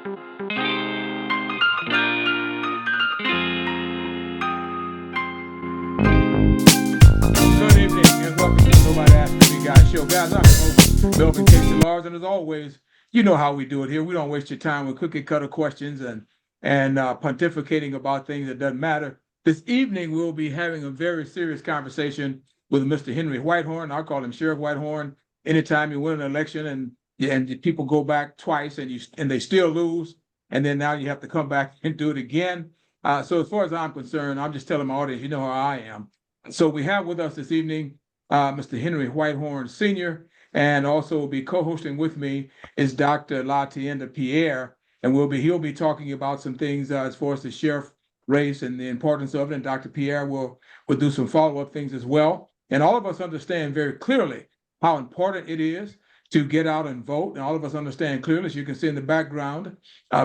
Good evening and welcome to Nobody Asked Me Guys Show. Guys, I'm your host, Melvin Casey Lars, and as always, you know how we do it here. We don't waste your time with cookie cutter questions and pontificating about things that doesn't matter. This evening, we'll be having a very serious conversation with Mr. Henry Whitehorn. I call him Sheriff Whitehorn. Anytime you win an election and people go back twice and they still lose, and then now you have to come back and do it again. So as far as I'm concerned, I'm just telling my audience, you know how I am. So we have with us this evening Mr. Henry Whitehorn Sr., and also will be co-hosting with me is Dr. Pierre, and he'll be talking about some things as far as the sheriff race and the importance of it, and Dr. Pierre will do some follow-up things as well. And all of us understand very clearly how important it is to get out and vote, and all of us understand clearly, as you can see in the background,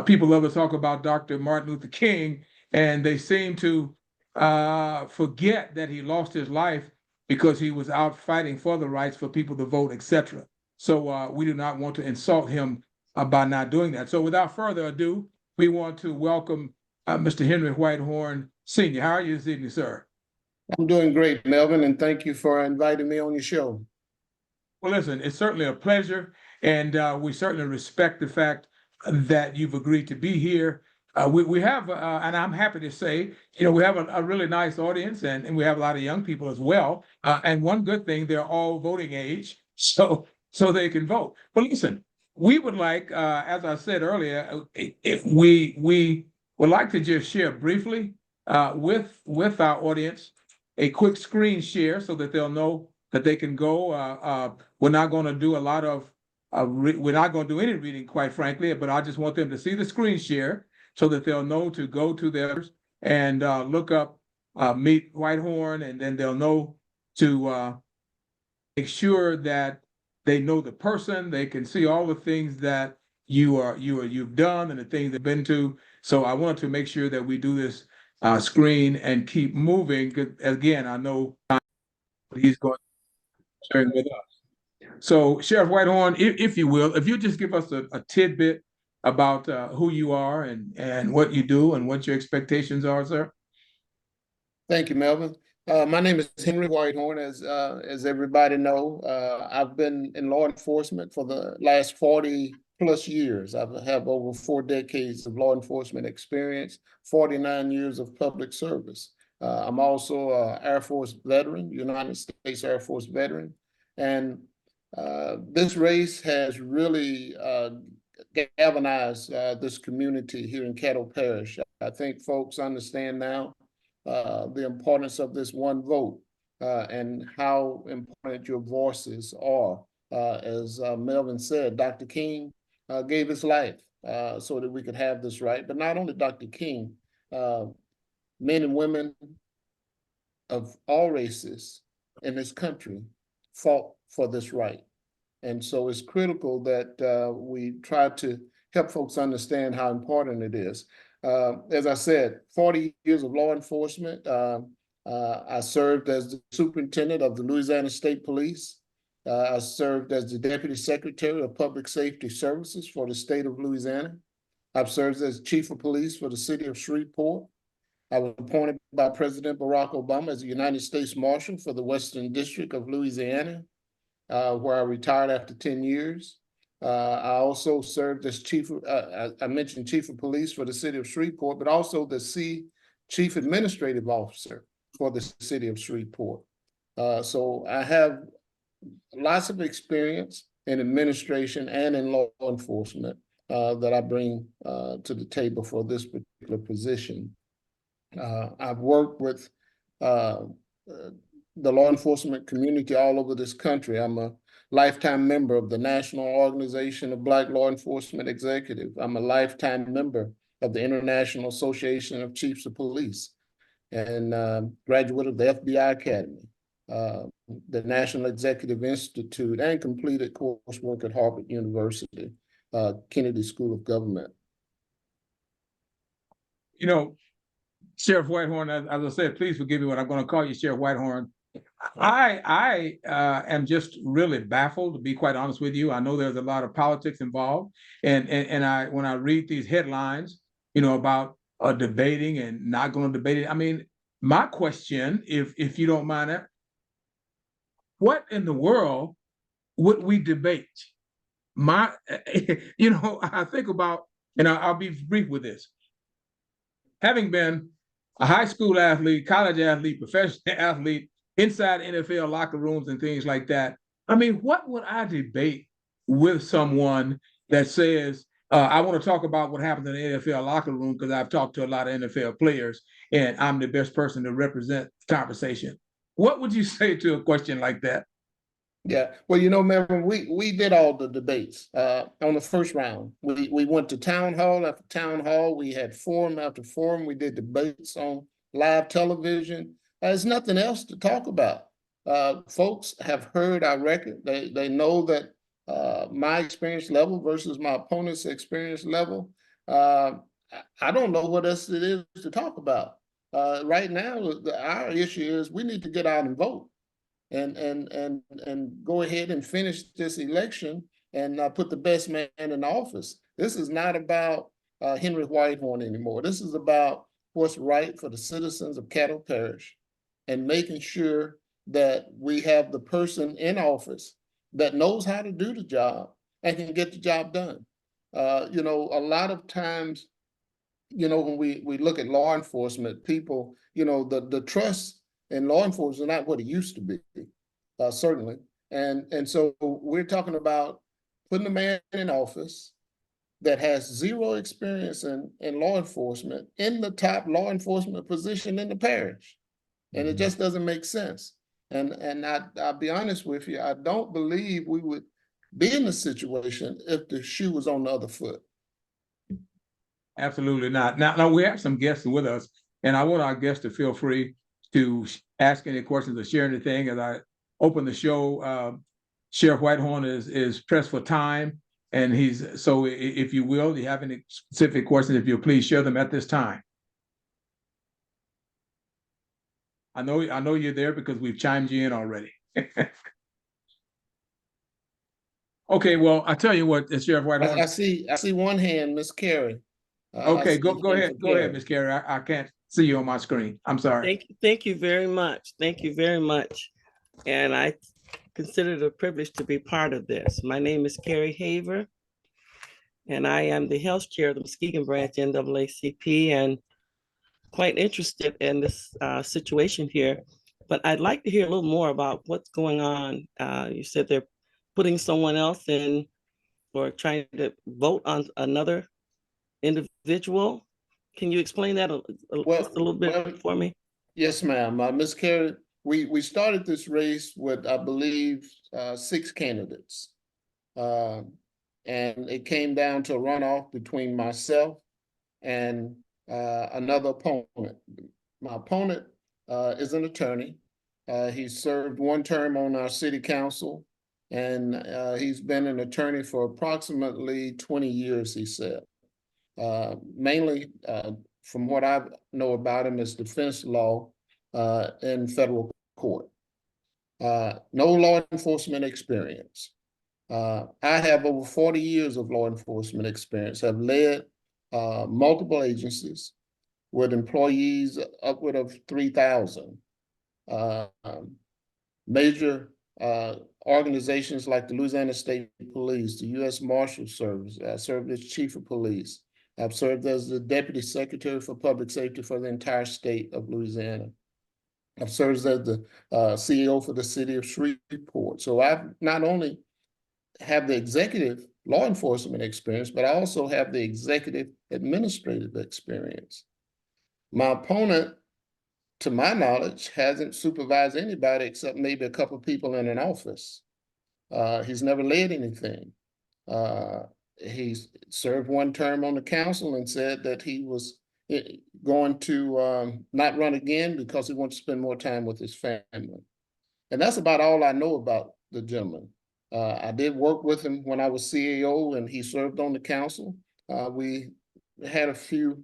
people love to talk about Dr. Martin Luther King, and they seem to forget that he lost his life because he was out fighting for the rights for people to vote, etc. So we do not want to insult him by not doing that. So without further ado, we want to welcome Mr. Henry Whitehorn Sr. How are you this evening, sir? I'm doing great, Melvin, and thank you for inviting me on your show. Well, listen, it's certainly a pleasure, and we certainly respect the fact that you've agreed to be here. We have, and I'm happy to say, we have a really nice audience, and we have a lot of young people as well. And one good thing, they're all voting age, so they can vote. But listen, we would like, as I said earlier, if we would like to just share briefly with our audience a quick screen share so that they'll know that they can go. We're not going to do a lot of, we're not going to do any reading, quite frankly, but I just want them to see the screen share so that they'll know to go to theirs and look up Meet Whitehorn, and then they'll know to make sure that they know the person. They can see all the things that you've done and the things they've been to. So I wanted to make sure that we do this screen and keep moving. 'Cause again, I know he's going to share with us. So Sheriff Whitehorn, if you will, if you just give us a tidbit about who you are and what you do and what your expectations are, sir. Thank you, Melvin. My name is Henry Whitehorn, as everybody know. I've been in law enforcement for the last 40 plus years. I have over 4 decades of law enforcement experience, 49 years of public service. I'm also an Air Force veteran, United States Air Force veteran. And this race has really galvanized this community here in Caddo Parish. I think folks understand now the importance of this one vote and how important your voices are. As Melvin said, Dr. King gave his life so that we could have this right. But not only Dr. King, men and women of all races in this country fought for this right. And so it's critical that we try to help folks understand how important it is. As I said, 40 years of law enforcement. I served as the superintendent of the Louisiana State Police. I served as the Deputy Secretary of Public Safety Services for the state of Louisiana. I've served as Chief of Police for the city of Shreveport. I was appointed by President Barack Obama as the United States Marshal for the Western District of Louisiana, where I retired after 10 years. I also served as I mentioned Chief of Police for the city of Shreveport, but also the Chief Administrative Officer for the city of Shreveport. So I have lots of experience in administration and in law enforcement that I bring to the table for this particular position. I've worked with the law enforcement community all over this country. I'm a lifetime member of the National Organization of Black Law Enforcement Executives. I'm a lifetime member of the International Association of Chiefs of Police and graduate of the FBI Academy, the National Executive Institute, and completed coursework at Harvard University, Kennedy School of Government. Sheriff Whitehorn, as I said, please forgive me when I'm going to call you Sheriff Whitehorn. I am just really baffled, to be quite honest with you. I know there's a lot of politics involved, and I when I read these headlines, about debating and not going to debate it. I mean, my question, if you don't mind that, what in the world would we debate? My, I think about, and I'll be brief with this. Having been a high school athlete, college athlete, professional athlete, inside NFL locker rooms and things like that. I mean, what would I debate with someone that says, I want to talk about what happens in the NFL locker room because I've talked to a lot of NFL players and I'm the best person to represent the conversation. What would you say to a question like that? Yeah, well, remember we did all the debates on the first round. We went to town hall after town hall. We had forum after forum. We did debates on live television. There's nothing else to talk about. Folks have heard our record. They know that my experience level versus my opponent's experience level. I don't know what else it is to talk about. Right now, our issue is we need to get out and vote and go ahead and finish this election and put the best man in office. This is not about Henry Whitehorn anymore. This is about what's right for the citizens of Caddo Parish and making sure that we have the person in office that knows how to do the job and can get the job done. A lot of times, when we look at law enforcement, people, the trust in law enforcement is not what it used to be, certainly. And so we're talking about putting a man in office that has zero experience in law enforcement in the top law enforcement position in the parish. And it just doesn't make sense. And I'll be honest with you, I don't believe we would be in this situation if the shoe was on the other foot. Absolutely not. Now we have some guests with us, and I want our guests to feel free to ask any questions or share anything. As I open the show, Sheriff Whitehorn is pressed for time, and if you will, you have any specific questions, if you'll please share them at this time. I know you're there because we've chimed you in already. Okay, well, I tell you what, Sheriff Whitehorn. I see one hand, Miss Carrie. Okay, go ahead, Miss Carrie. I can't see you on my screen. I'm sorry. Thank you very much. Thank you very much. And I consider it a privilege to be part of this. My name is Carrie Haver, and I am the health chair of the Muskegon branch NAACP, and quite interested in this situation here. But I'd like to hear a little more about what's going on. You said they're putting someone else in or trying to vote on another individual. Can you explain that just a little bit for me? Yes, ma'am. Ms. Carey, we started this race with, I believe, 6 candidates. And it came down to a runoff between myself and another opponent. My opponent is an attorney. He served 1 term on our city council, and he's been an attorney for approximately 20 years, he said. Mainly, from what I know about him, is defense law in federal court. No law enforcement experience. I have over 40 years of law enforcement experience. I've led multiple agencies with employees upward of 3,000. Major organizations like the Louisiana State Police, the U.S. Marshal Service. I served as chief of police. I've served as the Deputy Secretary for Public Safety for the entire state of Louisiana. I've served as the CEO for the city of Shreveport. So I've not only have the executive law enforcement experience, but I also have the executive administrative experience. My opponent, to my knowledge, hasn't supervised anybody except maybe a couple of people in an office. He's never led anything. He served 1 term on the council and said that he was going to not run again because he wants to spend more time with his family. And that's about all I know about the gentleman. I did work with him when I was CAO and he served on the council. We had a few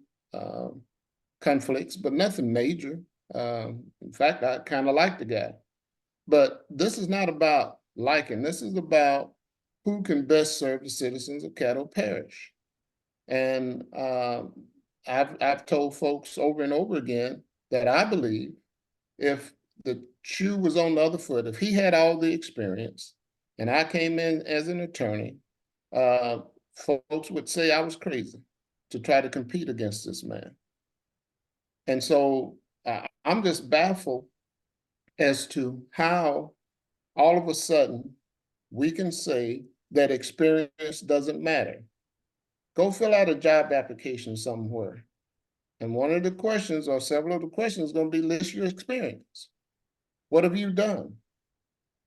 conflicts, but nothing major. In fact, I kind of like the guy. But this is not about liking. This is about who can best serve the citizens of Caddo Parish. And I've told folks over and over again that I believe if the shoe was on the other foot, if he had all the experience and I came in as an attorney, folks would say I was crazy to try to compete against this man. And so I'm just baffled as to how all of a sudden we can say that experience doesn't matter. Go fill out a job application somewhere. And one of the questions or several of the questions is going to be list your experience. What have you done?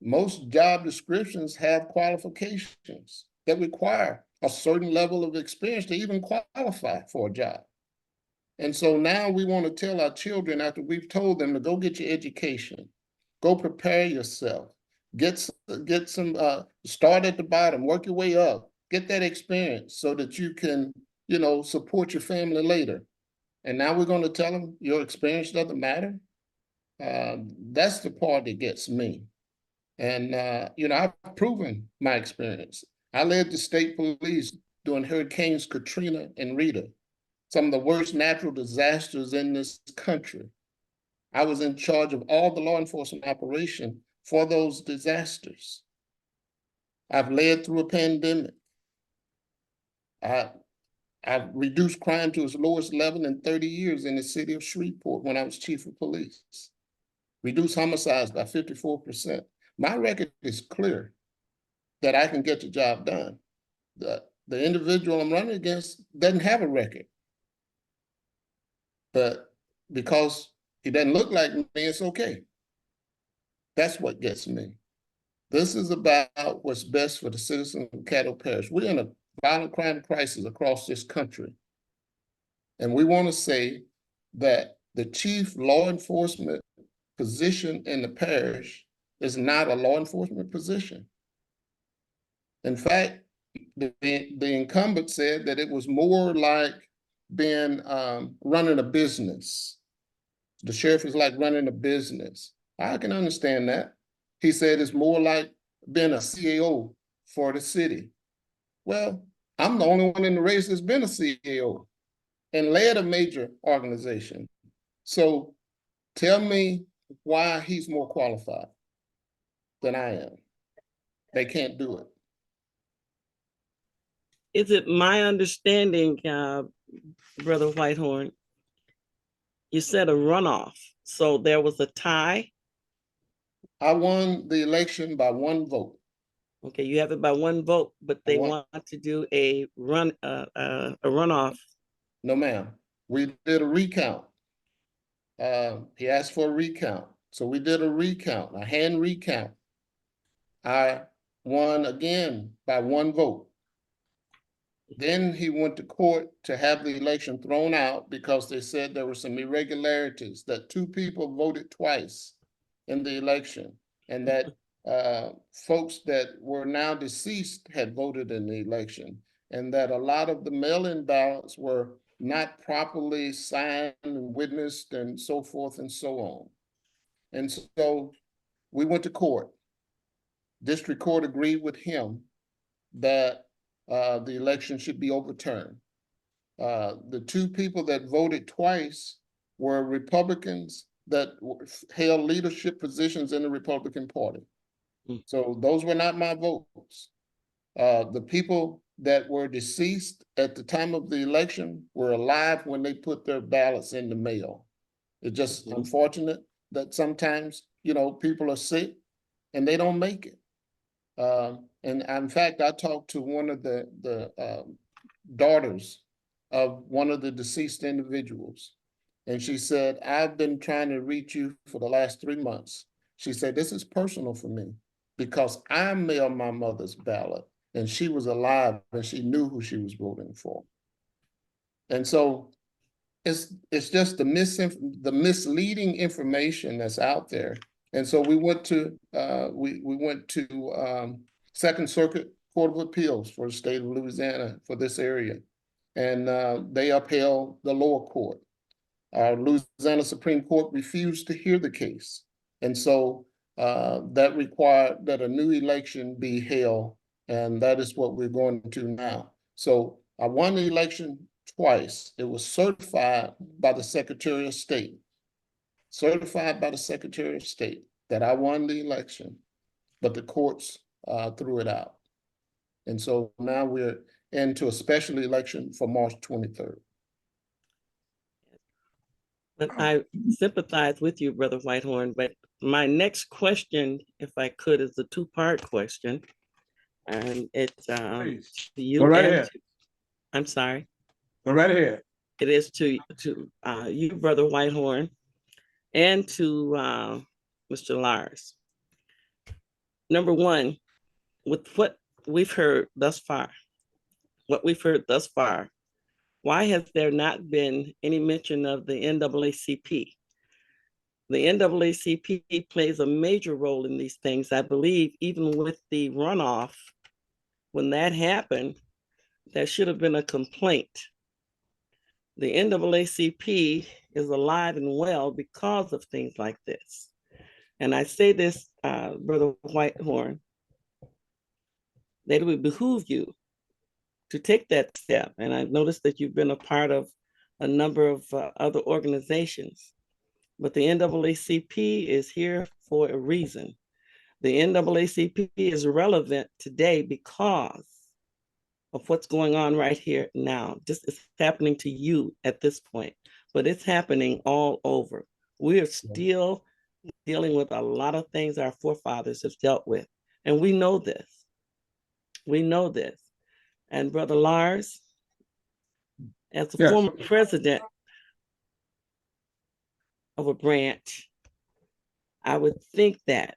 Most job descriptions have qualifications that require a certain level of experience to even qualify for a job. And so now we want to tell our children, after we've told them to go get your education, go prepare yourself, get some start at the bottom, work your way up, get that experience so that you can, support your family later. And now we're going to tell them your experience doesn't matter. That's the part that gets me. And, I've proven my experience. I led the state police during Hurricanes Katrina and Rita, some of the worst natural disasters in this country. I was in charge of all the law enforcement operation for those disasters. I've led through a pandemic. I've reduced crime to its lowest level in 30 years in the city of Shreveport when I was chief of police. Reduced homicides by 54%. My record is clear that I can get the job done. The individual I'm running against doesn't have a record. But because he doesn't look like me, it's okay. That's what gets me. This is about what's best for the citizens of Caddo Parish. We're in a violent crime crisis across this country. And we want to say that the chief law enforcement position in the parish is not a law enforcement position. In fact, the incumbent said that it was more like being running a business. The sheriff is like running a business. I can understand that. He said it's more like being a CAO for the city. Well, I'm the only one in the race that's been a CAO and led a major organization. So tell me why he's more qualified than I am. They can't do it. Is it my understanding, Brother Whitehorn, you said a runoff, so there was a tie? I won the election by 1 vote. Okay, you have it by 1 vote, but they want to do a runoff. No, ma'am. We did a recount. He asked for a recount. So we did a recount, a hand recount. I won again by 1 vote. Then he went to court to have the election thrown out because they said there were some irregularities, that 2 people voted twice in the election, and that folks that were now deceased had voted in the election, and that a lot of the mail-in ballots were not properly signed and witnessed and so forth and so on. And so we went to court. District court agreed with him that the election should be overturned. The 2 people that voted twice were Republicans that held leadership positions in the Republican Party. So those were not my votes. The people that were deceased at the time of the election were alive when they put their ballots in the mail. It's just unfortunate that sometimes, people are sick and they don't make it. And in fact, I talked to one of the daughters of one of the deceased individuals. And she said, I've been trying to reach you for the last 3 months. She said, this is personal for me because I mailed my mother's ballot and she was alive and she knew who she was voting for. And so it's just the misleading information that's out there. And so we went to Second Circuit Court of Appeals for the state of Louisiana for this area. And they upheld the lower court. Our Louisiana Supreme Court refused to hear the case. And so that required that a new election be held, and that is what we're going to now. So I won the election twice. It was certified by the Secretary of State. Certified by the Secretary of State that I won the election, but the courts threw it out. And so now we're into a special election for March 23rd. But I sympathize with you, Brother Whitehorn. But my next question, if I could, is a two-part question. And it's to you. Go right and ahead. I'm sorry. Go right ahead. It is to you, Brother Whitehorn, and to Mr. Lars. Number one, with what we've heard thus far, why has there not been any mention of the NAACP? The NAACP plays a major role in these things. I believe even with the runoff, when that happened, there should have been a complaint. The NAACP is alive and well because of things like this. And I say this, Brother Whitehorn, that it would behoove you to take that step. And I've noticed that you've been a part of a number of other organizations, but the NAACP is here for a reason. The NAACP is relevant today because of what's going on right here now. Just it's happening to you at this point, but it's happening all over. We are still dealing with a lot of things our forefathers have dealt with, and we know this. We know this. And Brother Lars, as a former president of a branch, I would think that,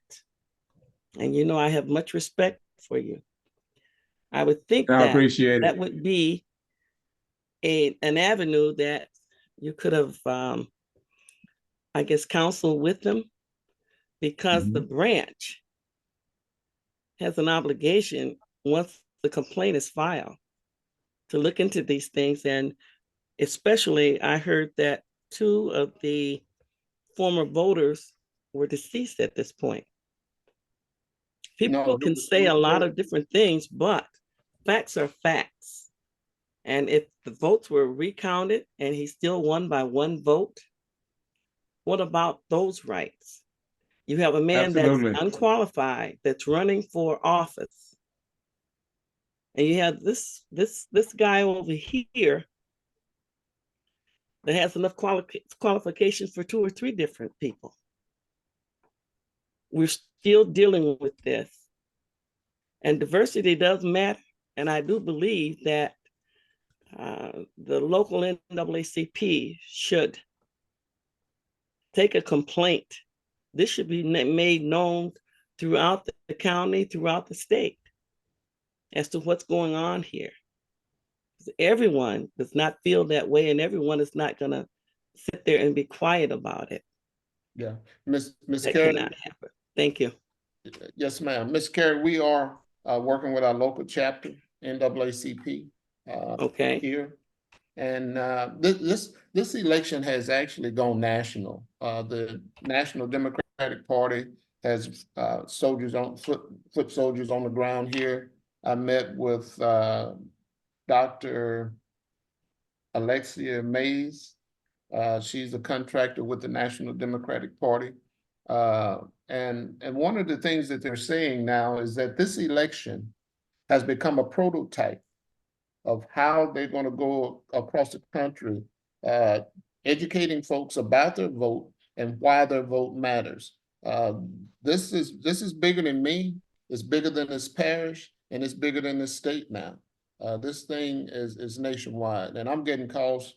and you know I have much respect for you, I would think that would be an avenue that you could have, I guess, counseled with them, because the branch has an obligation, once the complaint is filed, to look into these things. And especially, I heard that 2 of the former voters were deceased at this point. People can say a lot of different things, but facts are facts. And if the votes were recounted and he still won by 1 vote, what about those rights? You have a man that's unqualified, that's running for office. And you have this guy over here that has enough qualifications for 2 or 3 different people. We're still dealing with this. And diversity does matter. And I do believe that the local NAACP should take a complaint. This should be made known throughout the county, throughout the state, as to what's going on here. Everyone does not feel that way, and everyone is not going to sit there and be quiet about it. Yeah, Miss That Carey. cannot happen. Thank you. Yes, ma'am. Miss Carey, we are working with our local chapter, NAACP, okay, here. And this election has actually gone national. The National Democratic Party has soldiers on foot soldiers on the ground here. I met with Dr. Alexia Mays. She's a contractor with the National Democratic Party. And one of the things that they're saying now is that this election has become a prototype of how they're going to go across the country, educating folks about their vote and why their vote matters. This is bigger than me. It's bigger than this parish, and it's bigger than this state now. This thing is nationwide, and I'm getting calls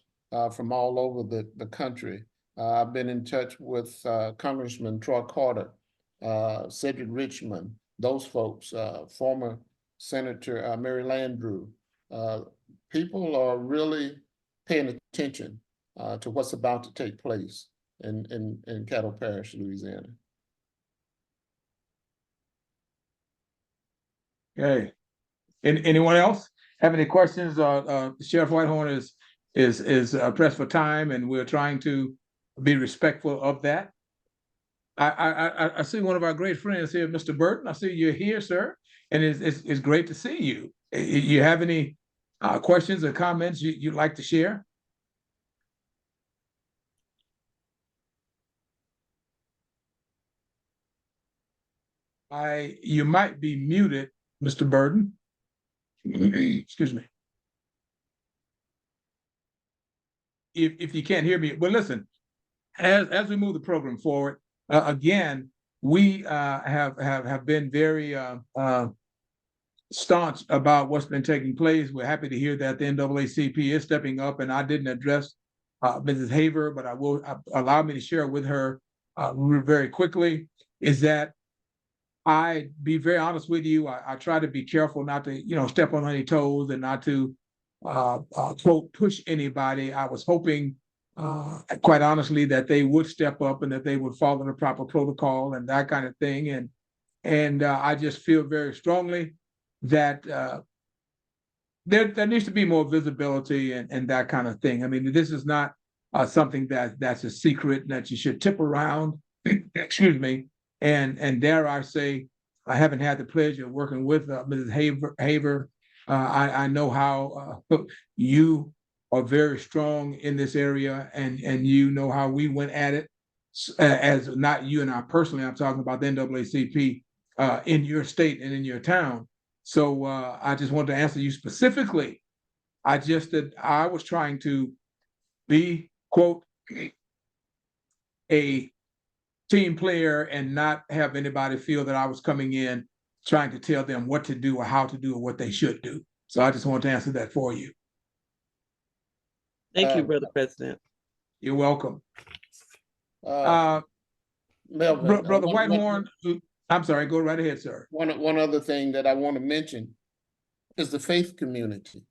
from all over the country. I've been in touch with Congressman Troy Carter, Cedric Richmond, those folks, former Senator Mary Landrieu. People are really paying attention to what's about to take place in Caddo Parish, Louisiana. Okay. Anyone else have any questions? Sheriff Whitehorn is pressed for time, and we're trying to be respectful of that. I see one of our great friends here, Mr. Burton. I see you're here, sir, and it's great to see you. You have any questions or comments you'd like to share? You might be muted, Mr. Burton. Excuse me. If you can't hear me, well, listen. As we move the program forward, again, we have been very staunch about what's been taking place. We're happy to hear that the NAACP is stepping up, and I didn't address Mrs. Haver, but I will allow me to share with her very quickly. Is that I be very honest with you. I try to be careful not to step on any toes and not to quote push anybody. I was hoping quite honestly, that they would step up and that they would follow the proper protocol and that kind of thing. And I just feel very strongly that there needs to be more visibility and that kind of thing. I mean, this is not something that's a secret that you should tip around. Excuse me. And dare I say, I haven't had the pleasure of working with Mrs. Haver. I know how you are very strong in this area, and you know how we went at it, as not you and I personally, I'm talking about the NAACP in your state and in your town. So I just wanted to answer you specifically. I was trying to be, quote, a team player and not have anybody feel that I was coming in trying to tell them what to do or how to do or what they should do. So I just wanted to answer that for you. Thank you, Brother President. You're welcome. Melvin, Brother Whitehorn, I'm sorry, go right ahead, sir. One other thing that I want to mention is the faith community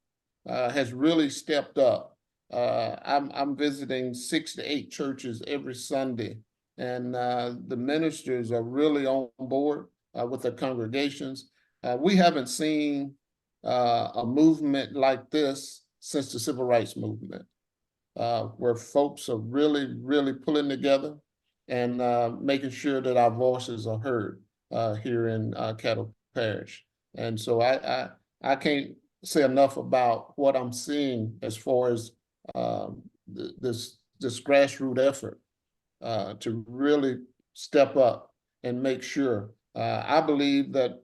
has really stepped up. I'm visiting 6 to 8 churches every Sunday, and the ministers are really on board with their congregations. We haven't seen a movement like this since the Civil Rights Movement, where folks are really, really pulling together and making sure that our voices are heard here in Caddo Parish. And so I can't say enough about what I'm seeing as far as this grassroots effort to really step up and make sure. I believe that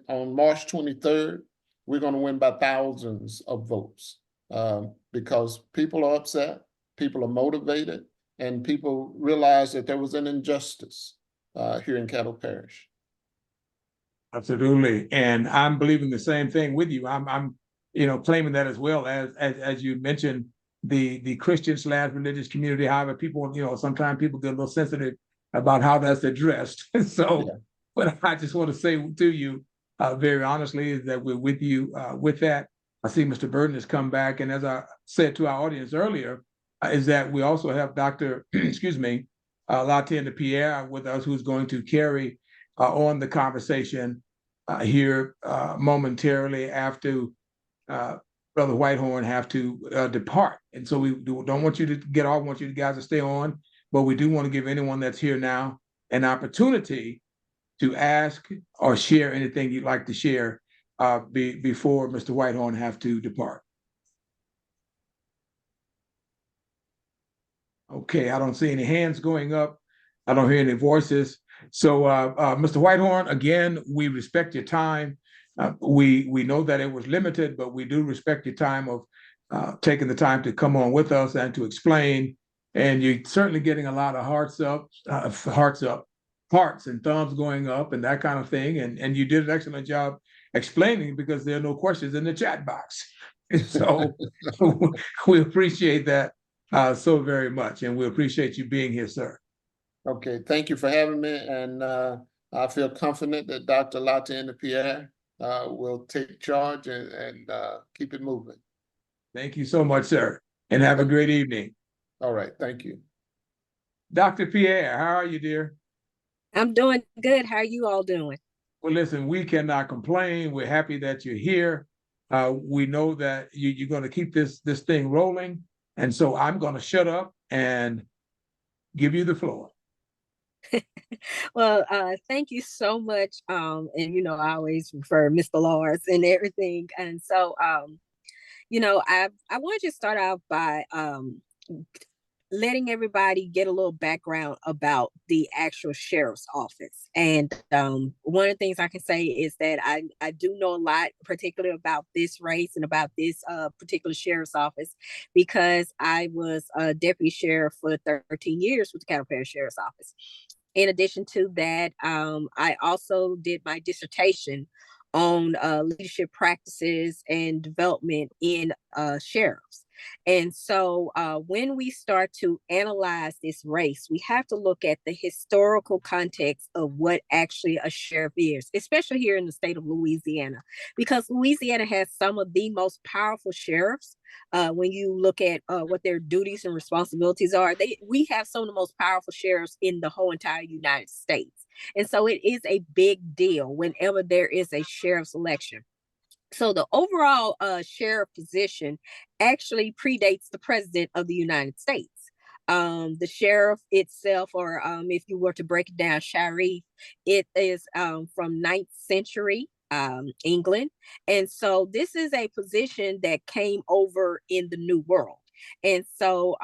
on March 23rd, we're going to win by thousands of votes because people are upset, people are motivated, and people realize that there was an injustice here in Caddo Parish. Absolutely, and I'm believing the same thing with you. I'm claiming that as well as you mentioned the Christian/religious community. However, people sometimes people get a little sensitive about how that's addressed. So, yeah. But I just want to say to you very honestly is that we're with you with that. I see Mr. Burton has come back, and as I said to our audience earlier, is that we also have Dr. excuse me, Pierre with us, who's going to carry on the conversation here momentarily after Brother Whitehorn have to depart. And so we don't want you to get off, want you guys to stay on, but we do want to give anyone that's here now an opportunity to ask or share anything you'd like to share before Mr. Whitehorn have to depart. Okay, I don't see any hands going up. I don't hear any voices. So Mr. Whitehorn, again, we respect your time. We know that it was limited, but we do respect your time of taking the time to come on with us and to explain. And you're certainly getting a lot of hearts and thumbs going up and that kind of thing. And you did an excellent job explaining because there are no questions in the chat box. So we appreciate that so very much. And we appreciate you being here, sir. Okay, thank you for having me. And I feel confident that Dr. Pierre will take charge and keep it moving. Thank you so much, sir. And have a great evening. All right, thank you. Dr. Pierre, how are you, dear? I'm doing good. How are you all doing? Well, listen, we cannot complain. We're happy that you're here. We know that you're going to keep this thing rolling. And so I'm going to shut up and give you the floor. Well, thank you so much. And I always refer Mr. Lars and everything. And so, I want to just start out by letting everybody get a little background about the actual sheriff's office. And one of the things I can say is that I do know a lot, particularly about this race and about this particular sheriff's office, because I was a deputy sheriff for 13 years with the Caddo Parish Sheriff's Office. In addition to that, I also did my dissertation on leadership practices and development in sheriffs. And so when we start to analyze this race, we have to look at the historical context of what actually a sheriff is, especially here in the state of Louisiana, because Louisiana has some of the most powerful sheriffs. When you look at what their duties and responsibilities are, we have some of the most powerful sheriffs in the whole entire United States. And so it is a big deal whenever there is a sheriff's election. So the overall sheriff position actually predates the president of the United States. The sheriff itself, or if you were to break it down, sheriff, it is from 9th century England. And so this is a position that came over in the New World. And so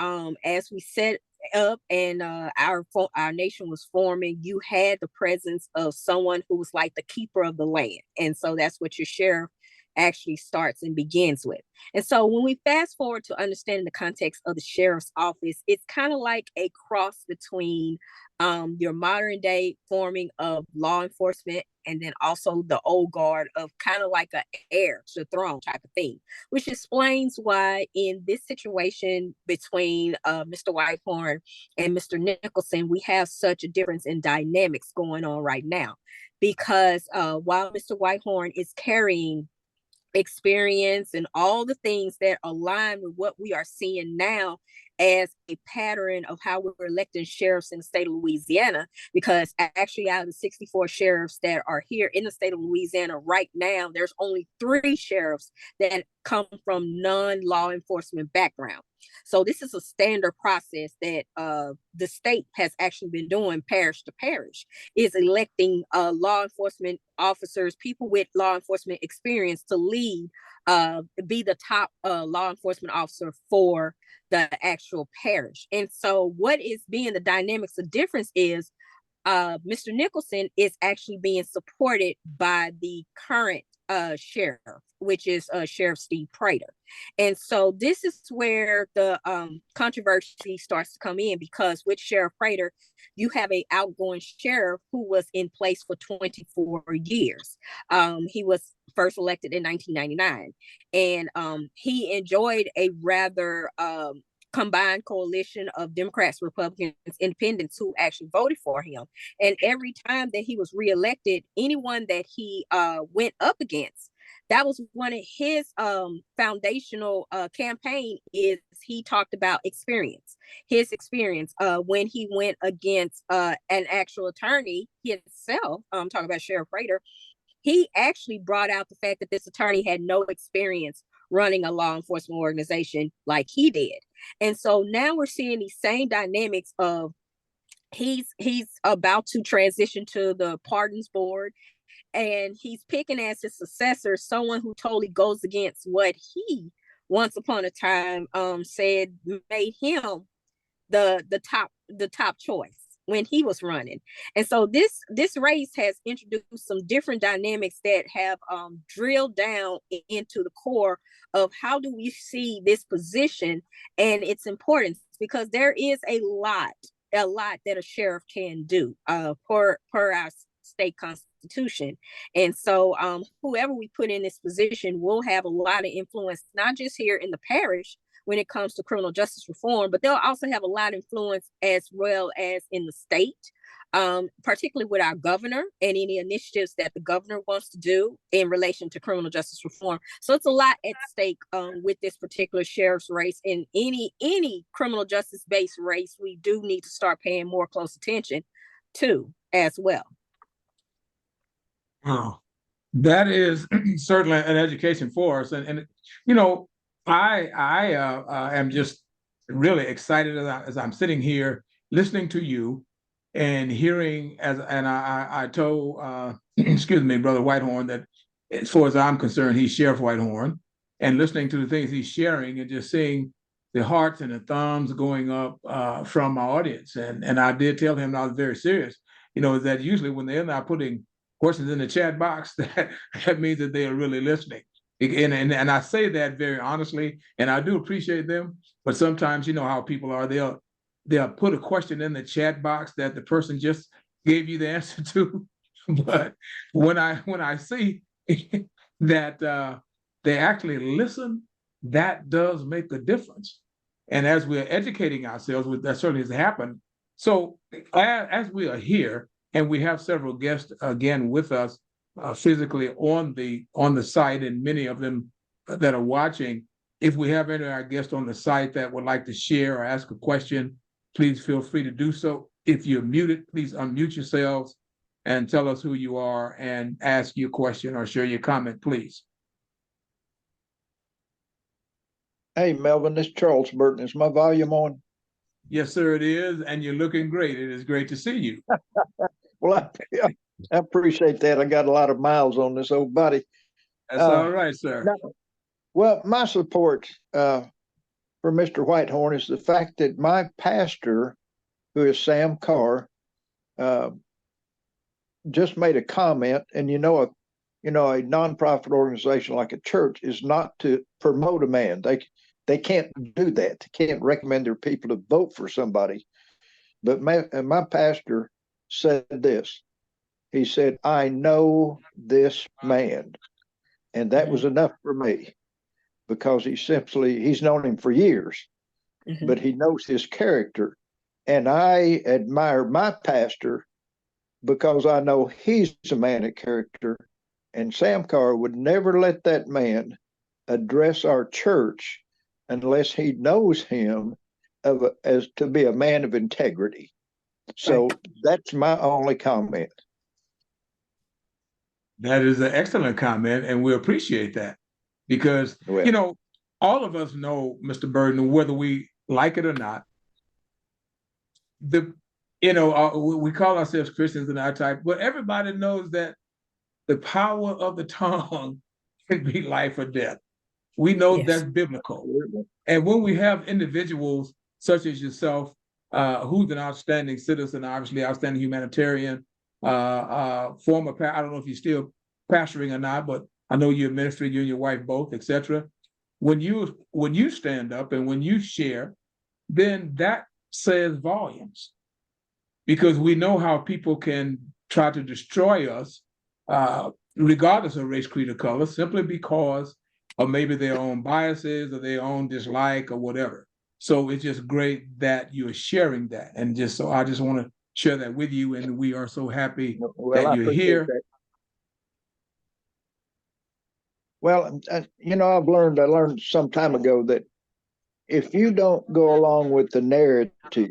as we set up and our nation was forming, you had the presence of someone who was like the keeper of the land. And so that's what your sheriff actually starts and begins with. And so when we fast forward to understanding the context of the sheriff's office, it's kind of like a cross between your modern day forming of law enforcement and then also the old guard of kind of like an heir to the throne type of thing, which explains why in this situation between Mr. Whitehorn and Mr. Nicholson, we have such a difference in dynamics going on right now. Because while Mr. Whitehorn is carrying experience and all the things that align with what we are seeing now as a pattern of how we're electing sheriffs in the state of Louisiana, because actually out of the 64 sheriffs that are here in the state of Louisiana right now, there's only 3 sheriffs that come from non-law enforcement background. So this is a standard process that the state has actually been doing parish to parish, is electing law enforcement officers, people with law enforcement experience to lead, be the top law enforcement officer for the actual parish. And so what is being the dynamics of difference is Mr. Nicholson is actually being supported by the current sheriff, which is Sheriff Steve Prater. And so this is where the controversy starts to come in, because with Sheriff Prater, you have a outgoing sheriff who was in place for 24 years. He was first elected in 1999, and he enjoyed a rather combined coalition of Democrats, Republicans, Independents who actually voted for him. And every time that he was reelected, anyone that he went up against, that was one of his foundational campaign is he talked about experience. His experience when he went against an actual attorney himself, talking about Sheriff Prater, he actually brought out the fact that this attorney had no experience running a law enforcement organization like he did. And so now we're seeing these same dynamics of he's about to transition to the pardons board, and he's picking as his successor someone who totally goes against what he once upon a time said made him the top choice when he was running. And so this race has introduced some different dynamics that have drilled down into the core of how do we see this position and its importance, because there is a lot that a sheriff can do per our state constitution. And so whoever we put in this position will have a lot of influence, not just here in the parish when it comes to criminal justice reform, but they'll also have a lot of influence as well as in the state, particularly with our governor and any initiatives that the governor wants to do in relation to criminal justice reform. So it's a lot at stake with this particular sheriff's race. In any criminal justice based race, we do need to start paying more close attention to as well. Wow, that is certainly an education for us, and you know, I am just really excited as I'm sitting here listening to you and hearing I told excuse me, Brother Whitehorn, that as far as I'm concerned, he's Sheriff Whitehorn, and listening to the things he's sharing and just seeing the hearts and the thumbs going up from my audience. And I did tell him, and I was very serious, that usually when they're not putting questions in the chat box, that means that they are really listening. And I say that very honestly, and I do appreciate them, but sometimes you know how people are, they'll put a question in the chat box that the person just gave you the answer to. But when I see that they actually listen, that does make a difference. And as we're educating ourselves, that certainly has happened. So as we are here, and we have several guests again with us physically on the site, and many of them that are watching, if we have any of our guests on the site that would like to share or ask a question, please feel free to do so. If you're muted, please unmute yourselves and tell us who you are and ask your question or share your comment, please. Hey, Melvin, this is Charles Burton. Is my volume on? Yes, sir, it is. And you're looking great. It is great to see you. Well, I appreciate that. I got a lot of miles on this old body. That's all right, sir. Now, well, my support for Mr. Whitehorn is the fact that my pastor, who is Sam Carr, just made a comment, and a nonprofit organization like a church is not to promote a man. They can't do that. They can't recommend their people to vote for somebody. But my pastor said this. He said, "I know this man." And that was enough for me, because he's known him for years, but he knows his character. And I admire my pastor because I know he's a man of character. And Sam Carr would never let that man address our church unless he knows him as to be a man of integrity. So that's my only comment. That is an excellent comment, and we appreciate that, because all of us know, Mr. Burton, whether we like it or not. We call ourselves Christians in our type, but everybody knows that the power of the tongue can be life or death. We know that's biblical. And when we have individuals such as yourself, who's an outstanding citizen, obviously outstanding humanitarian, former, I don't know if you're still pastoring or not, but I know you're a minister, you and your wife both, etc. When you stand up and when you share, then that says volumes, because we know how people can try to destroy us, regardless of race, creed, or color, simply because of maybe their own biases or their own dislike or whatever. So it's just great that you're sharing that. And so I just want to share that with you. And we are so happy that you're here. That. Well, I learned some time ago that if you don't go along with the narrative,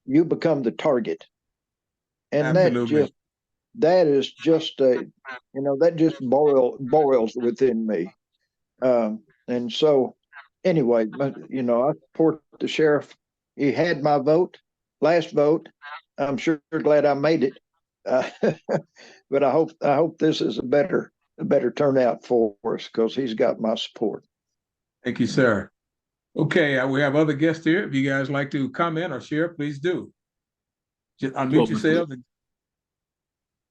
you become the target. And Absolutely. that is just that just boils within me. And so anyway, I support the sheriff. He had my last vote. I'm sure glad I made it. But I hope this is a better turnout for us, because he's got my support. Thank you, sir. Okay, we have other guests here. If you guys like to comment or share, please do. Just unmute yourselves.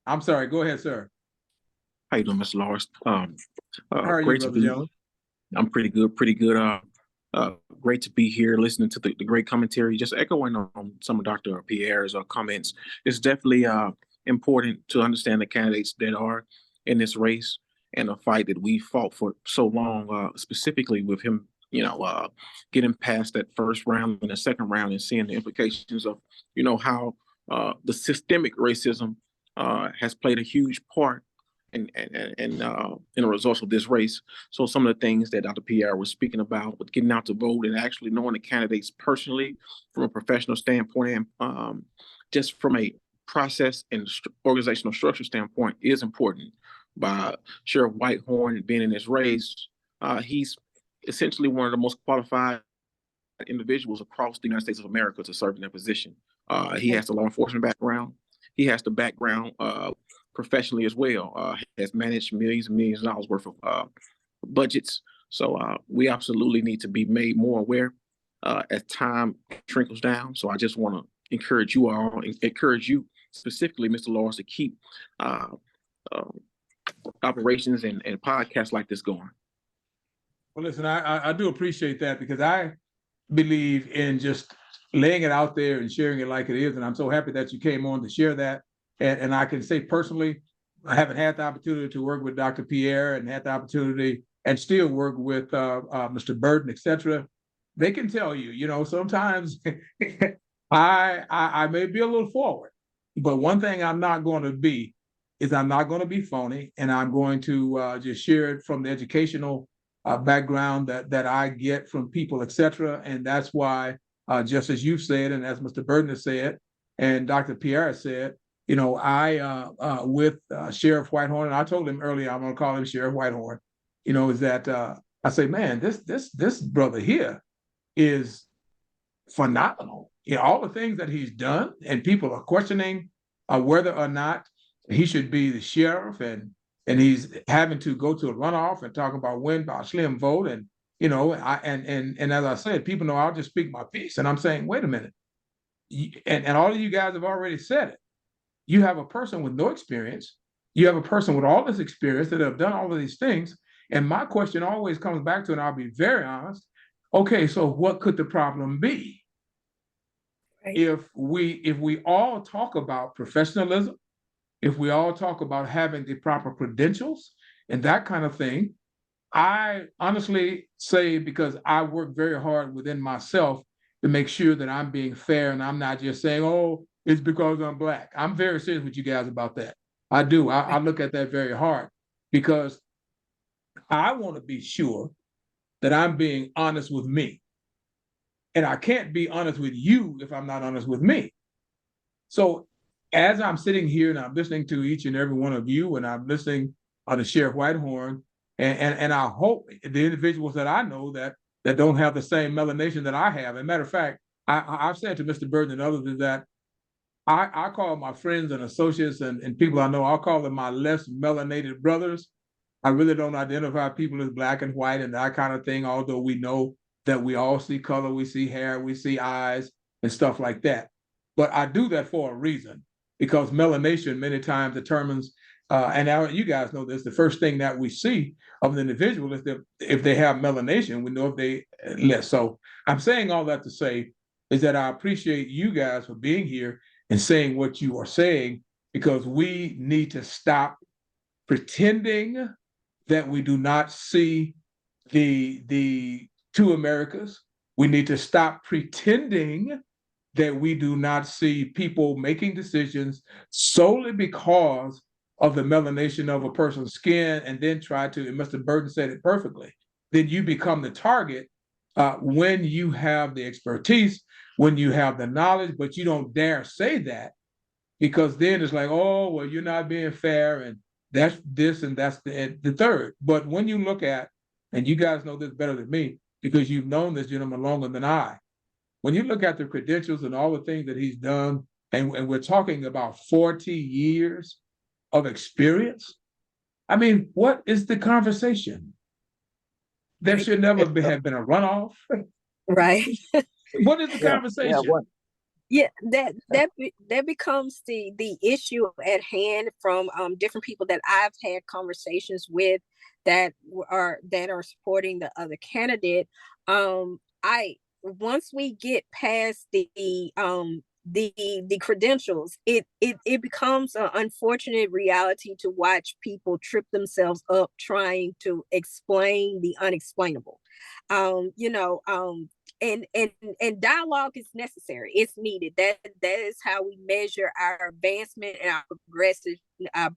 I'm sorry. Go ahead, sir. How you doing, Mr. Lawrence? How are you, Brother Jones? I'm pretty good. Great to be here, listening to the great commentary. Just echoing on some of Dr. Pierre's comments. It's definitely important to understand the candidates that are in this race and a fight that we fought for so long, specifically with him, getting past that first round and the second round and seeing the implications of, how the systemic racism has played a huge part in the results of this race. So some of the things that Dr. Pierre was speaking about with getting out to vote and actually knowing the candidates personally from a professional standpoint and just from a process and organizational structure standpoint is important. By Sheriff Whitehorn being in this race, he's essentially one of the most qualified individuals across the United States of America to serve in that position. He has the law enforcement background. He has the background professionally as well. Has managed millions and millions of dollars worth of budgets. So we absolutely need to be made more aware as time trickles down. So I just want to encourage you all, encourage you specifically, Mr. Lawrence, to keep operations and podcasts like this going. Well, listen, I do appreciate that, because I believe in just laying it out there and sharing it like it is. And I'm so happy that you came on to share that. And I can say personally, I haven't had the opportunity to work with Dr. Pierre and had the opportunity and still work with Mr. Burton, et cetera. They can tell you, you know, sometimes I may be a little forward, but one thing I'm not going to be is I'm not going to be phony, and I'm going to just share it from the educational background that I get from people, et cetera. And that's why, just as you've said, and as Mr. Burton has said, and Dr. Pierre has said, you know, I with Sheriff Whitehorn, and I told him earlier, I'm going to call him Sheriff Whitehorn, you know, is that I say, man, this brother here is phenomenal. You know, all the things that he's done, and people are questioning whether or not he should be the sheriff, and he's having to go to a runoff and talk about win by a slim vote. And, you know, and as I said, people know I'll just speak my piece. And I'm saying, wait a minute. And all of you guys have already said it. You have a person with no experience. You have a person with all this experience that have done all of these things. And my question always comes back to, and I'll be very honest, okay, so what could the problem be? Right. If we all talk about professionalism, if we all talk about having the proper credentials and that kind of thing, I honestly say, because I work very hard within myself to make sure that I'm being fair, and I'm not just saying, oh, it's because I'm Black. I'm very serious with you guys about that. I do. I look at that very hard, because I want to be sure that I'm being honest with me. And I can't be honest with you if I'm not honest with me. So as I'm sitting here and I'm listening to each and every one of you, and I'm listening to Sheriff Whitehorn, and I hope the individuals that I know that don't have the same melanation that I have. As a matter of fact, I've said to Mr. Burton and others is that I call my friends and associates and people I know, I'll call them my less melanated brothers. I really don't identify people as Black and white and that kind of thing, although we know that we all see color, we see hair, we see eyes and stuff like that. But I do that for a reason, because melanation many times determines, and now you guys know this, the first thing that we see of an individual is that if they have melanation, we know if they less. So I'm saying all that to say is that I appreciate you guys for being here and saying what you are saying, because we need to stop pretending that we do not see the two Americas. We need to stop pretending that we do not see people making decisions solely because of the melanation of a person's skin, and then try to, and Mr. Burton said it perfectly, then you become the target when you have the expertise, when you have the knowledge, but you don't dare say that, because then it's like, oh, well, you're not being fair, and that's this and that's the third. But when you look at, and you guys know this better than me, because you've known this gentleman longer than I, when you look at the credentials and all the things that he's done, and we're talking about 40 years of experience, I mean, what is the conversation? There should never have been a runoff. Right. What is the conversation? Yeah, that becomes the issue at hand from different people that I've had conversations with that are supporting the other candidate. Once we get past the credentials, it becomes an unfortunate reality to watch people trip themselves up trying to explain the unexplainable. And dialogue is necessary. It's needed. That is how we measure our advancement and our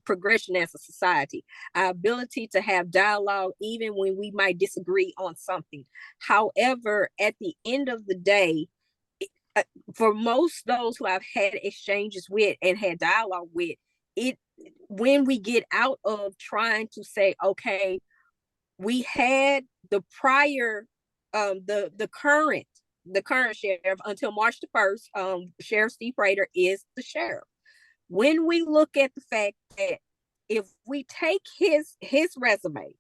progression as a society. Our ability to have dialogue, even when we might disagree on something. However, at the end of the day, for most those who I've had exchanges with and had dialogue with, when we get out of trying to say, okay, we had the prior the current sheriff until March the 1st, Sheriff Steve Prater is the sheriff. When we look at the fact that if we take his resume,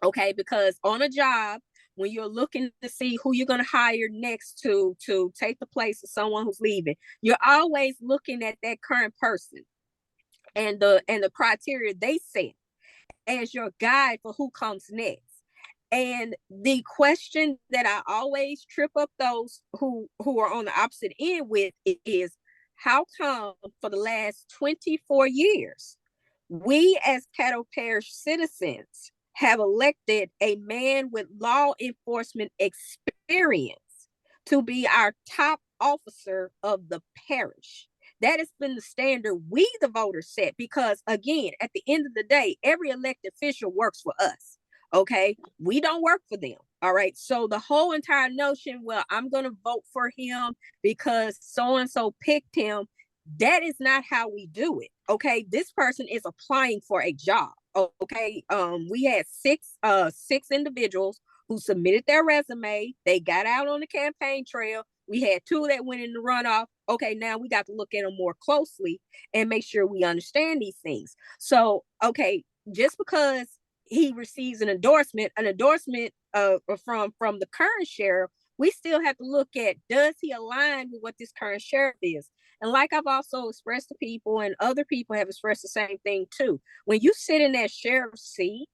okay, because on a job, when you're looking to see who you're going to hire next to take the place of someone who's leaving, you're always looking at that current person and the criteria they set as your guide for who comes next. And the question that I always trip up those who are on the opposite end with is, how come for the last 24 years, we as Caddo Parish citizens have elected a man with law enforcement experience to be our top officer of the parish? That has been the standard we, the voters, set, because again, at the end of the day, every elected official works for us. Okay, we don't work for them. All right, so the whole entire notion, well, I'm going to vote for him because so and so picked him, that is not how we do it. Okay, this person is applying for a job. Okay, we had six individuals who submitted their resume. They got out on the campaign trail. We had 2 that went in the runoff. Okay, now we got to look at them more closely and make sure we understand these things. So, okay, just because he receives an endorsement from the current sheriff, we still have to look at, does he align with what this current sheriff is? And like I've also expressed to people, and other people have expressed the same thing too, when you sit in that sheriff's seat,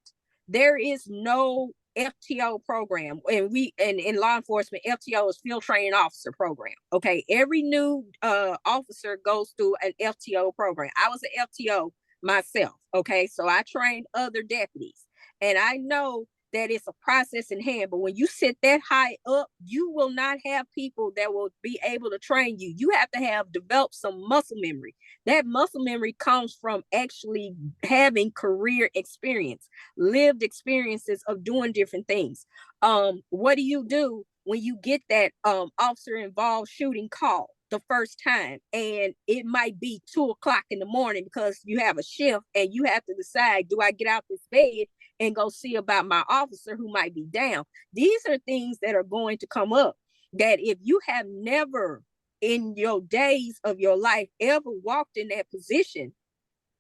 there is no FTO program. And in law enforcement, FTO is field training officer program. Okay, every new officer goes through an FTO program. I was an FTO myself. Okay, so I trained other deputies, and I know that it's a process in hand. But when you sit that high up, you will not have people that will be able to train you. You have to have developed some muscle memory. That muscle memory comes from actually having career experience, lived experiences of doing different things. What do you do when you get that officer involved shooting call the first time, and it might be 2:00 in the morning because you have a shift and you have to decide, do I get out this bed and go see about my officer who might be down? These are things that are going to come up that if you have never in your days of your life ever walked in that position,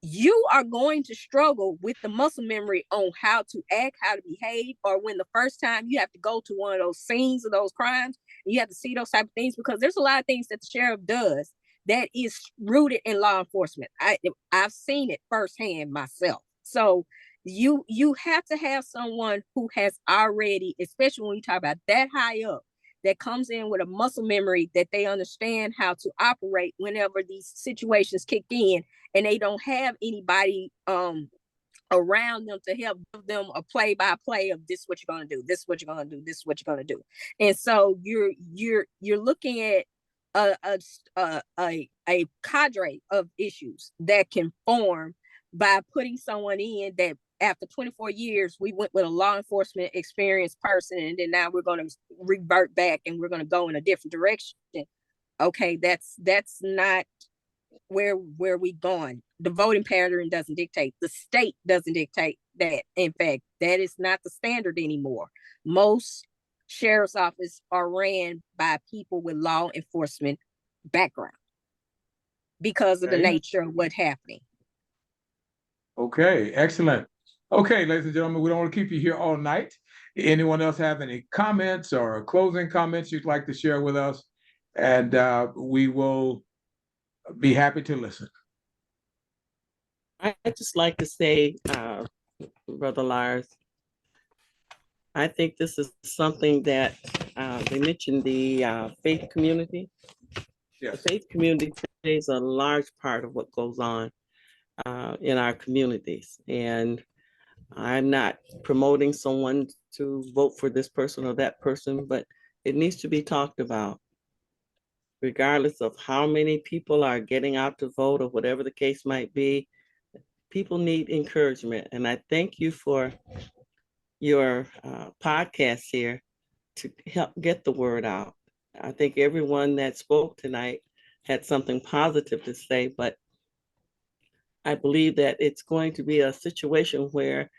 you are going to struggle with the muscle memory on how to act, how to behave, or when the first time you have to go to one of those scenes of those crimes, you have to see those type of things, because there's a lot of things that the sheriff does that is rooted in law enforcement. I've seen it firsthand myself. So you have to have someone who has already, especially when you talk about that high up, that comes in with a muscle memory, that they understand how to operate whenever these situations kick in and they don't have anybody around them to help give them a play-by-play of this is what you're going to do, this is what you're going to do, this is what you're going to do. And so you're looking at a cadre of issues that can form by putting someone in that after 24 years, we went with a law enforcement experienced person, and then now we're going to revert back and we're going to go in a different direction. Okay, that's not where we going. The voting pattern doesn't dictate. The state doesn't dictate that. In fact, that is not the standard anymore. Most sheriff's office are ran by people with law enforcement background because of the nature of what's happening. Okay, excellent. Okay, ladies and gentlemen, we don't want to keep you here all night. Anyone else have any comments or closing comments you'd like to share with us? And we will be happy to listen. I'd just like to say, Brother Lars, I think this is something that they mentioned, the faith community. Yes. The faith community plays a large part of what goes on in our communities. And I'm not promoting someone to vote for this person or that person, but it needs to be talked about. Regardless of how many people are getting out to vote or whatever the case might be, people need encouragement. And I thank you for your podcast here to help get the word out. I think everyone that spoke tonight had something positive to say, but I believe that it's going to be a situation where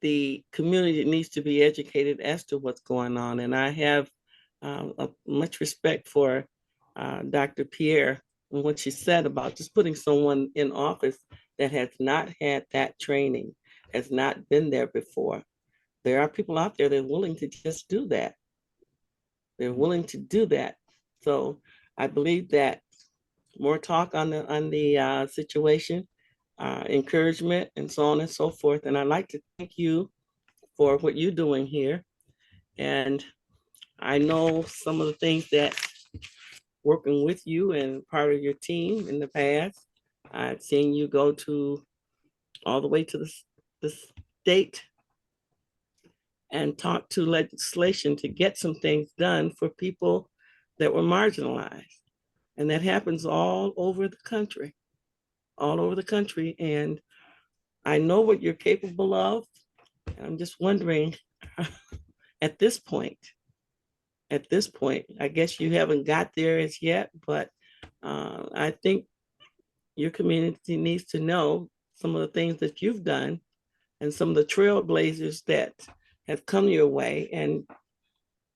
the community needs to be educated as to what's going on. And I have much respect for Dr. Pierre and what she said about just putting someone in office that has not had that training, has not been there before. There are people out there that are willing to just do that. They're willing to do that. So I believe that more talk on the situation, encouragement, and so on and so forth. And I'd like to thank you for what you're doing here. And I know some of the things that working with you and part of your team in the past. I've seen you go to all the way to the state and talk to legislation to get some things done for people that were marginalized. And that happens all over the country, all over the country. And I know what you're capable of. I'm just wondering, at this point, I guess you haven't got there as yet, but I think your community needs to know some of the things that you've done and some of the trailblazers that have come your way and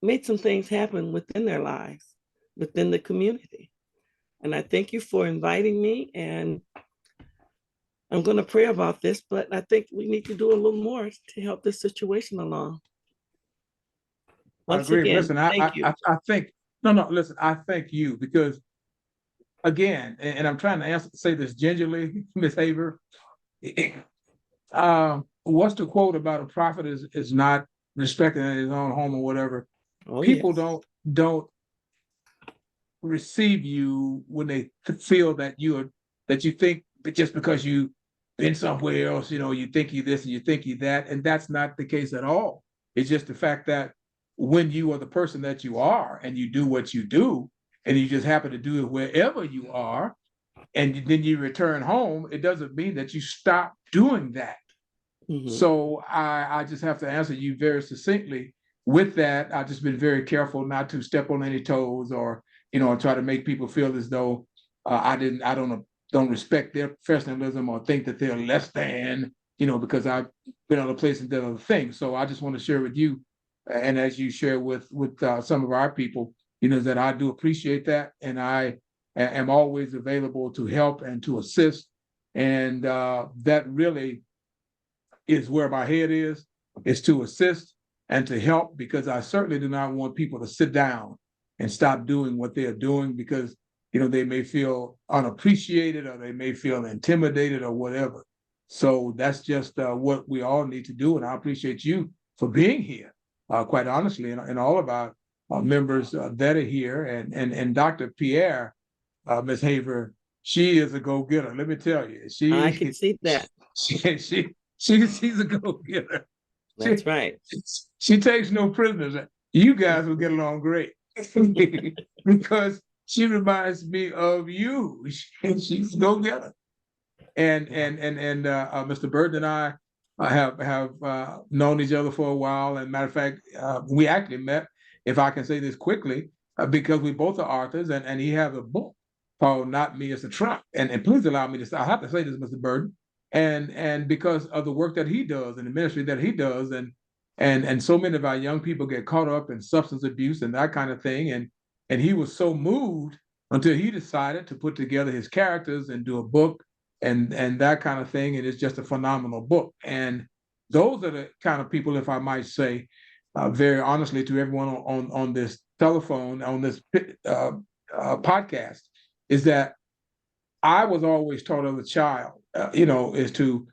made some things happen within their lives, within the community. And I thank you for inviting me, and I'm going to pray about this, but I think we need to do a little more to help this situation along. Once I agree. again, Listen, thank you. I think, listen, I thank you because, again, and I'm trying to say this gingerly, Miss Haver. What's the quote about a prophet is not respected in his own home or whatever? Oh, People yes. don't receive you when they feel that you think that just because you've been somewhere else, you think you this and you think you that, and that's not the case at all. It's just the fact that when you are the person that you are and you do what you do, and you just happen to do it wherever you are, and then you return home, it doesn't mean that you stop doing that. Mhm. So I just have to answer you very succinctly with that. I've just been very careful not to step on any toes or try to make people feel as though I don't respect their professionalism or think that they're less than, because I've been other places and done other things. So I just want to share with you, and as you share with some of our people, that I do appreciate that, and I am always available to help and to assist, and that really is where my head is to assist and to help, because I certainly do not want people to sit down and stop doing what they're doing because, they may feel unappreciated or they may feel intimidated or whatever. So that's just what we all need to do. And I appreciate you for being here, quite honestly, and all of our members that are here. And Dr. Pierre, Ms. Haver, she is a go-getter. Let me tell you, I can see that. She's a go-getter. That's right. She takes no prisoners. You guys will get along great because she reminds me of you. She's a go-getter. And Mr. Burton and I have known each other for a while. And matter of fact, we actually met, if I can say this quickly, because we both are authors, and he has a book called "Not Me, It's a Trap." And please allow me to say, I have to say this, Mr. Burton, and because of the work that he does and the ministry that he does, and so many of our young people get caught up in substance abuse and that kind of thing, and he was so moved until he decided to put together his characters and do a book and that kind of thing, and it's just a phenomenal book. And those are the kind of people, if I might say, very honestly to everyone on this telephone, on this podcast, is that I was always taught as a child, is to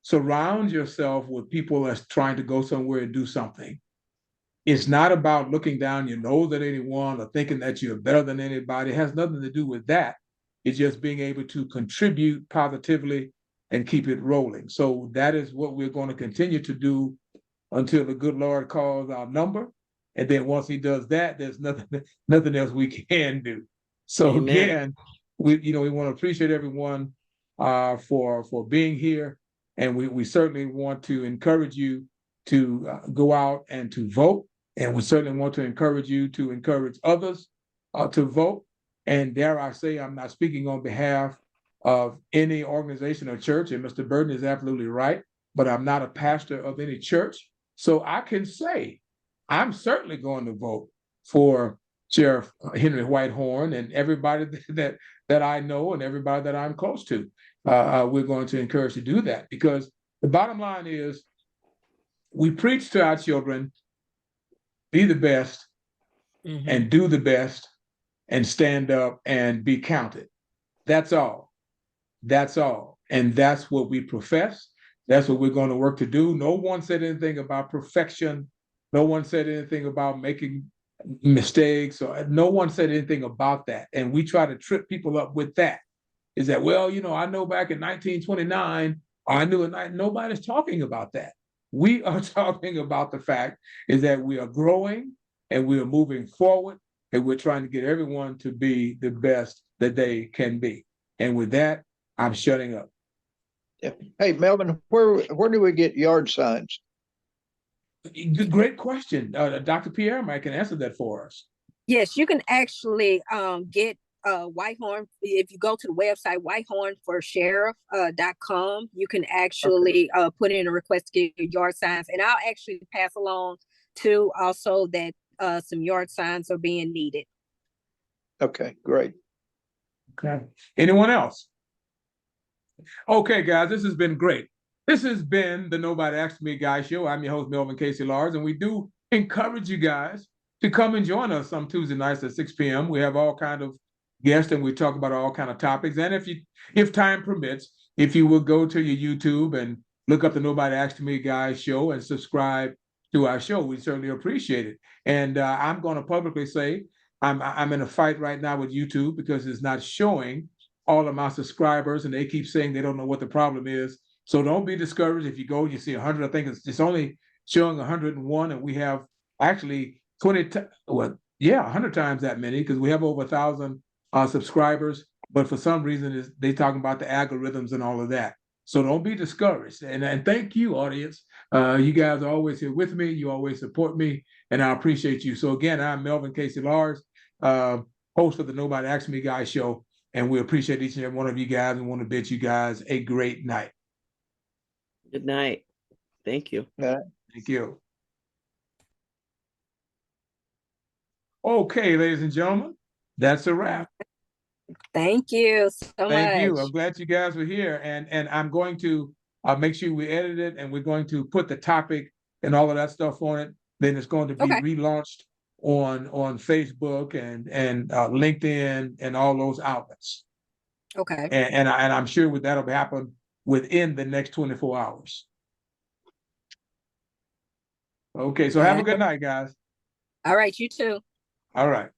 surround yourself with people that's trying to go somewhere and do something. It's not about looking down your nose at anyone or thinking that you're better than anybody. It has nothing to do with that. It's just being able to contribute positively and keep it rolling. So that is what we're going to continue to do until the good Lord calls our number. And then once he does that, there's nothing else we can do. So Amen. Again, we want to appreciate everyone for being here. And we certainly want to encourage you to go out and to vote. And we certainly want to encourage you to encourage others to vote. And dare I say, I'm not speaking on behalf of any organization or church, and Mr. Burton is absolutely right. but I'm not a pastor of any church. So I can say I'm certainly going to vote for Sheriff Henry Whitehorn and everybody that I know and everybody that I'm close to. We're going to encourage to do that, because the bottom line is we preach to our children, be the best and do the best and stand up and be counted. That's all. That's all. And that's what we profess. That's what we're going to work to do. No one said anything about perfection. No one said anything about making mistakes, or no one said anything about that. And we try to trip people up with that. Is that, well, I know back in 1929, I knew it. Nobody's talking about that. We are talking about the fact is that we are growing and we are moving forward, and we're trying to get everyone to be the best that they can be. And with that, I'm shutting up. Yeah. Hey, Melvin, where do we get yard signs? Great question. Dr. Pierre might can answer that for us. Yes, you can actually get Whitehorn. If you go to the website whitehornforsheriff.com, you can actually put in a request to get your yard signs, and I'll actually pass along to also that some yard signs are being needed. Okay, great. Okay. Anyone else? Okay, guys, this has been great. This has been the Nobody Asked Me Guy show. I'm your host, Melvin Casey Lars, and we do encourage you guys to come and join us some Tuesday nights at 6 p.m. We have all kind of guests, and we talk about all kind of topics. And if time permits, if you will go to your YouTube and look up the Nobody Asked Me Guy show and subscribe to our show, we certainly appreciate it. And I'm going to publicly say I'm in a fight right now with YouTube because it's not showing all of my subscribers, and they keep saying they don't know what the problem is. So don't be discouraged if you go and you see 100. I think it's only showing 101, and we have actually 100 times that many, because we have over 1,000 subscribers. But for some reason, they talking about the algorithms and all of that. So don't be discouraged. And thank you, audience. You guys are always here with me. You always support me, and I appreciate you. So again, I'm Melvin Casey Lars, host of the Nobody Asked Me Guy show. And we appreciate each and every one of you guys, and want to bid you guys a great night. Good night. Thank you. Yeah. Thank you. Okay, ladies and gentlemen, that's a wrap. Thank you so much. Thank you. I'm glad you guys were here. And I'm going to make sure we edit it, and we're going to put the topic and all of that stuff on it. Then it's going to be relaunched on Facebook and LinkedIn and all those outlets. Okay. And I'm sure that'll happen within the next 24 hours. Okay, so have a good night, guys. All right, you too. All right.